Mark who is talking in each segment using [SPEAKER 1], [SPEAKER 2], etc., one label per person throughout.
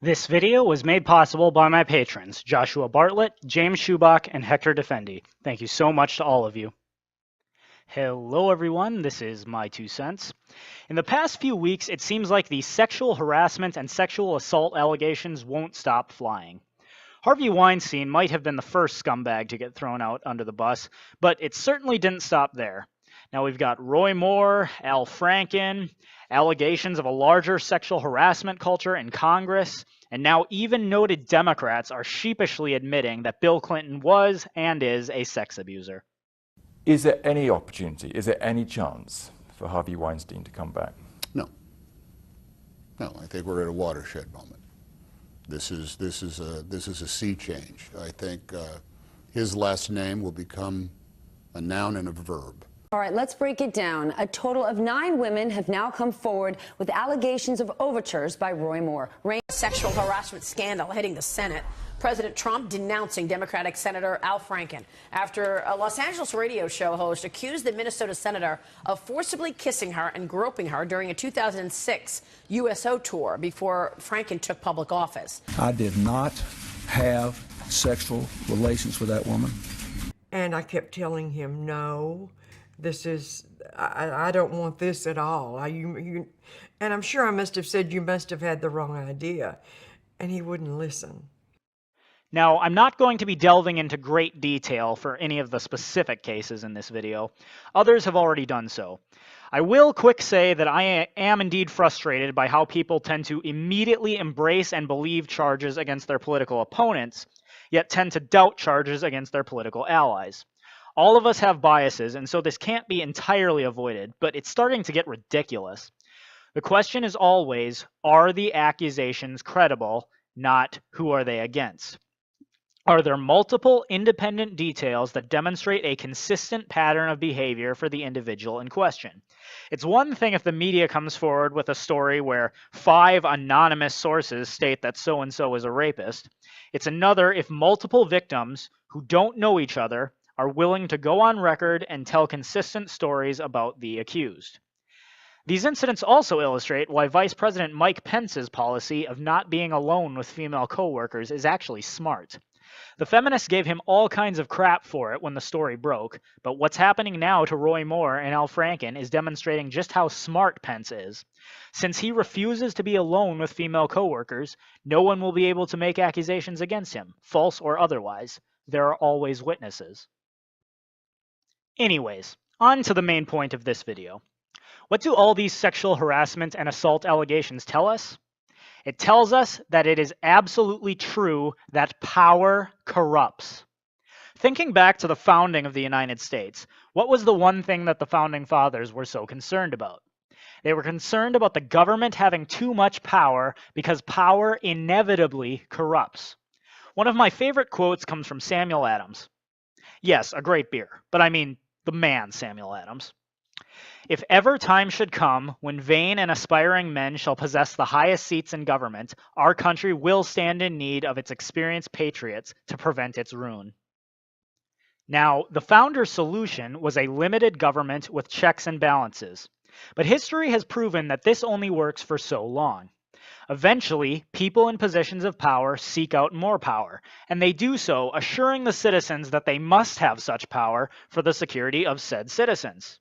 [SPEAKER 1] This video was made possible by my patrons, Joshua Bartlett, James Schubach, and Hector Defendi. Thank you so much to all of you. Hello everyone, this is My Two Cents. In the past few weeks, it seems like the sexual harassment and sexual assault allegations won't stop flying. Harvey Weinstein might have been the first scumbag to get thrown out under the bus, but it certainly didn't stop there. Now we've got Roy Moore, Al Franken, allegations of a larger sexual harassment culture in Congress, and now even noted Democrats are sheepishly admitting that Bill Clinton was and is a sex abuser.
[SPEAKER 2] Is there any opportunity, is there any chance for Harvey Weinstein to come back?
[SPEAKER 3] No. No, I think we're at a watershed moment. This is a sea change. I think his last name will become a noun and a verb.
[SPEAKER 4] All right, let's break it down. A total of 9 women have now come forward with allegations of overtures by Roy Moore.
[SPEAKER 5] Sexual harassment scandal hitting the Senate. President Trump denouncing Democratic Senator Al Franken after a Los Angeles radio show host accused the Minnesota senator of forcibly kissing her and groping her during a 2006 USO tour before Franken took public office.
[SPEAKER 6] I did not have sexual relations with that woman.
[SPEAKER 7] And I kept telling him, no, this is, I don't want this at all. And I'm sure I must have said, you must have had the wrong idea. And he wouldn't listen.
[SPEAKER 1] Now, I'm not going to be delving into great detail for any of the specific cases in this video. Others have already done so. I will quick say that I am indeed frustrated by how people tend to immediately embrace and believe charges against their political opponents, yet tend to doubt charges against their political allies. All of us have biases, and so this can't be entirely avoided, but it's starting to get ridiculous. The question is always, are the accusations credible, not who are they against? Are there multiple independent details that demonstrate a consistent pattern of behavior for the individual in question? It's one thing if the media comes forward with a story where 5 anonymous sources state that so-and-so is a rapist. It's another if multiple victims who don't know each other are willing to go on record and tell consistent stories about the accused. These incidents also illustrate why Vice President Mike Pence's policy of not being alone with female coworkers is actually smart. The feminists gave him all kinds of crap for it when the story broke, but what's happening now to Roy Moore and Al Franken is demonstrating just how smart Pence is. Since he refuses to be alone with female coworkers, no one will be able to make accusations against him, false or otherwise. There are always witnesses. Anyways, on to the main point of this video. What do all these sexual harassment and assault allegations tell us? It tells us that it is absolutely true that power corrupts. Thinking back to the founding of the United States, what was the one thing that the founding fathers were so concerned about? They were concerned about the government having too much power because power inevitably corrupts. One of my favorite quotes comes from Samuel Adams. Yes, a great beer, but I mean the man Samuel Adams. If ever time should come when vain and aspiring men shall possess the highest seats in government, our country will stand in need of its experienced patriots to prevent its ruin. Now, the founders' solution was a limited government with checks and balances. But history has proven that this only works for so long. Eventually, people in positions of power seek out more power, and they do so assuring the citizens that they must have such power for the security of said citizens.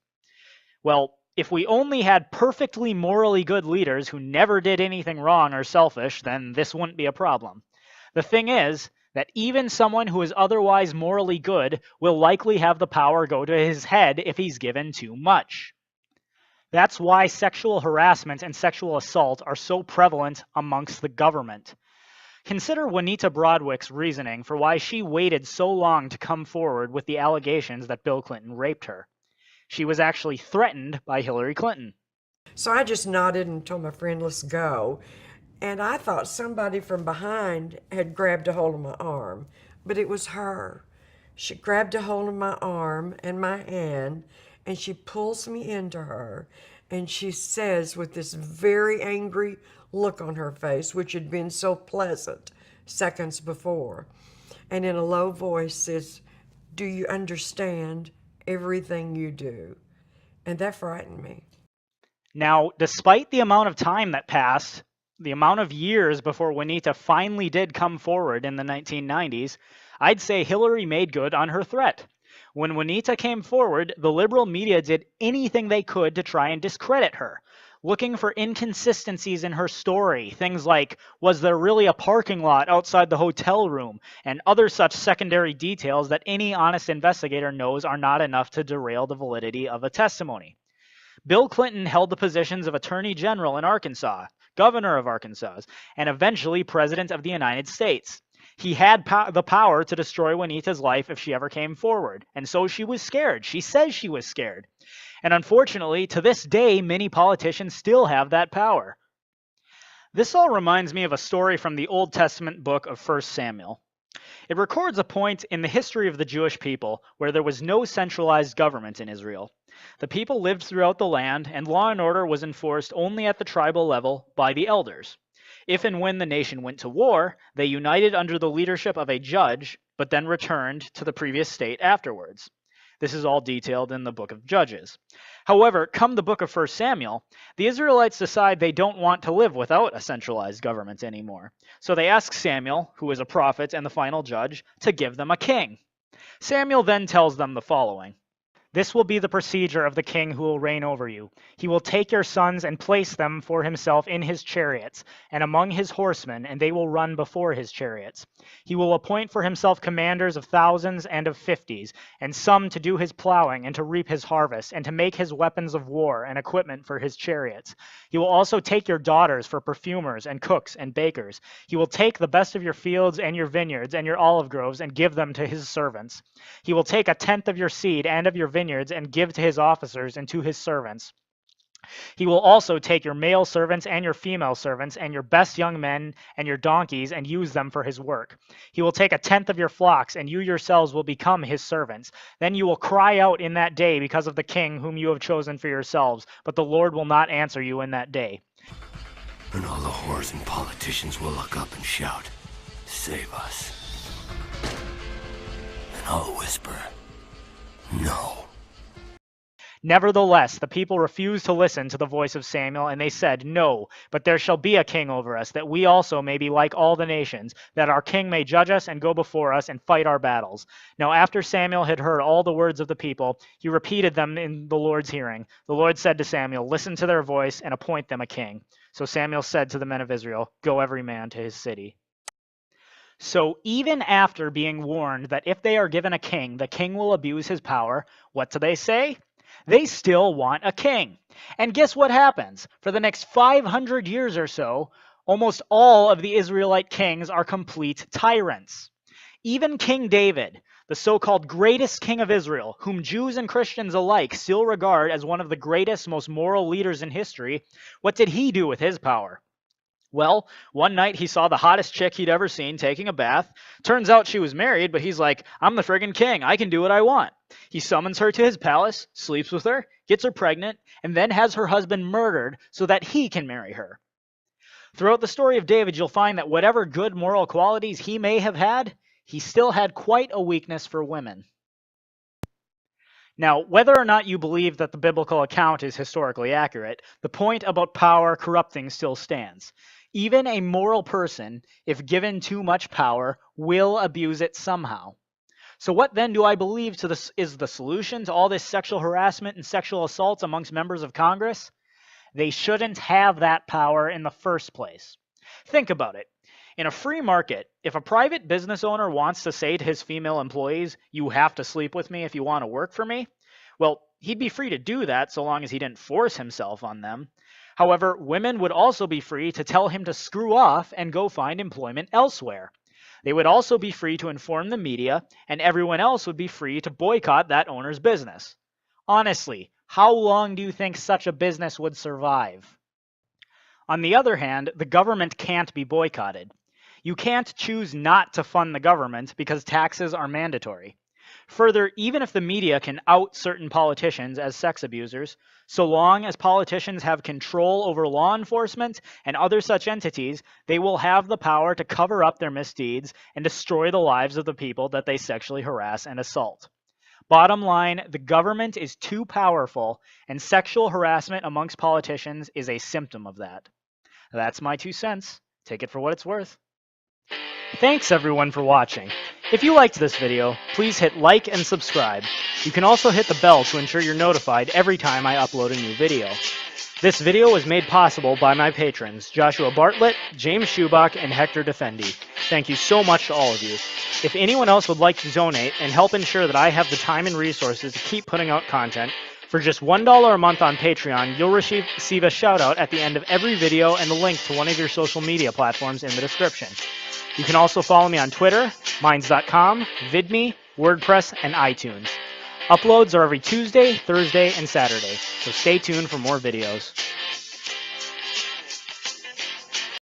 [SPEAKER 1] Well, if we only had perfectly morally good leaders who never did anything wrong or selfish, then this wouldn't be a problem. The thing is that even someone who is otherwise morally good will likely have the power go to his head if he's given too much. That's why sexual harassment and sexual assault are so prevalent amongst the government. Consider Juanita Broaddrick's reasoning for why she waited so long to come forward with the allegations that Bill Clinton raped her. She was actually threatened by Hillary Clinton.
[SPEAKER 7] So I just nodded and told my friend, let's go. And I thought somebody from behind had grabbed a hold of my arm, but it was her. She grabbed a hold of my arm and my hand, and she pulls me into her, and she says with this very angry look on her face, which had been so pleasant seconds before, and in a low voice says, do you understand everything you do? And that frightened me.
[SPEAKER 1] Now, despite the amount of time that passed, the amount of years before Juanita finally did come forward in the 1990s, I'd say Hillary made good on her threat. When Juanita came forward, the liberal media did anything they could to try and discredit her, looking for inconsistencies in her story, things like, was there really a parking lot outside the hotel room, and other such secondary details that any honest investigator knows are not enough to derail the validity of a testimony. Bill Clinton held the positions of Attorney General in Arkansas, Governor of Arkansas, and eventually President of the United States. He had the power to destroy Juanita's life if she ever came forward, and so she was scared. She says she was scared. And unfortunately, to this day, many politicians still have that power. This all reminds me of a story from the Old Testament book of 1 Samuel. It records a point in the history of the Jewish people where there was no centralized government in Israel. The people lived throughout the land, and law and order was enforced only at the tribal level by the elders. If and when the nation went to war, they united under the leadership of a judge, but then returned to the previous state afterwards. This is all detailed in the book of Judges. However, come the book of 1 Samuel, the Israelites decide they don't want to live without a centralized government anymore. So they ask Samuel, who is a prophet and the final judge, to give them a king. Samuel then tells them the following. This will be the procedure of the king who will reign over you. He will take your sons and place them for himself in his chariots and among his horsemen, and they will run before his chariots. He will appoint for himself commanders of thousands and of 50s, and some to do his plowing and to reap his harvest, and to make his weapons of war and equipment for his chariots. He will also take your daughters for perfumers and cooks and bakers. He will take the best of your fields and your vineyards and your olive groves and give them to his servants. He will take a tenth of your seed and of your vineyards and give to his officers and to his servants. He will also take your male servants and your female servants and your best young men and your donkeys and use them for his work. He will take a tenth of your flocks, and you yourselves will become his servants. Then you will cry out in that day because of the king whom you have chosen for yourselves, but the Lord will not answer you in that day.
[SPEAKER 8] And all the whores and politicians will look up and shout, "Save us." And I'll whisper, "No."
[SPEAKER 1] Nevertheless, the people refused to listen to the voice of Samuel, and they said, "No, but there shall be a king over us, that we also may be like all the nations, that our king may judge us and go before us and fight our battles." Now after Samuel had heard all the words of the people, he repeated them in the Lord's hearing. The Lord said to Samuel, "Listen to their voice and appoint them a king." So Samuel said to the men of Israel, "Go every man to his city." So even after being warned that if they are given a king, the king will abuse his power, what do they say? They still want a king. And guess what happens? For the next 500 years or so, almost all of the Israelite kings are complete tyrants. Even King David, the so-called greatest king of Israel, whom Jews and Christians alike still regard as one of the greatest, most moral leaders in history, what did he do with his power? Well, one night he saw the hottest chick he'd ever seen taking a bath. Turns out she was married, but he's like, "I'm the friggin' king. I can do what I want." He summons her to his palace, sleeps with her, gets her pregnant, and then has her husband murdered so that he can marry her. Throughout the story of David, you'll find that whatever good moral qualities he may have had, he still had quite a weakness for women. Now, whether or not you believe that the biblical account is historically accurate, the point about power corrupting still stands. Even a moral person, if given too much power, will abuse it somehow. So what then do I believe is the solution to all this sexual harassment and sexual assaults amongst members of Congress? They shouldn't have that power in the first place. Think about it. In a free market, if a private business owner wants to say to his female employees, "You have to sleep with me if you want to work for me," well, he'd be free to do that so long as he didn't force himself on them. However, women would also be free to tell him to screw off and go find employment elsewhere. They would also be free to inform the media, and everyone else would be free to boycott that owner's business. Honestly, how long do you think such a business would survive? On the other hand, the government can't be boycotted. You can't choose not to fund the government because taxes are mandatory. Further, even if the media can out certain politicians as sex abusers, so long as politicians have control over law enforcement and other such entities, they will have the power to cover up their misdeeds and destroy the lives of the people that they sexually harass and assault. Bottom line, the government is too powerful, and sexual harassment amongst politicians is a symptom of that. That's my 2 cents. Take it for what it's worth. Thanks everyone for watching. If you liked this video, please hit like and subscribe. You can also hit the bell to ensure you're notified every time I upload a new video. This video was made possible by my patrons, Joshua Bartlett, James Schubach, and Hector Defendi. Thank you so much to all of you. If anyone else would like to donate and help ensure that I have the time and resources to keep putting out content, for just $1 a month on Patreon, you'll receive a shout out at the end of every video and a link to one of your social media platforms in the description. You can also follow me on Twitter, minds.com, VidMe, WordPress, and iTunes. Uploads are every Tuesday, Thursday, and Saturday, so stay tuned for more videos.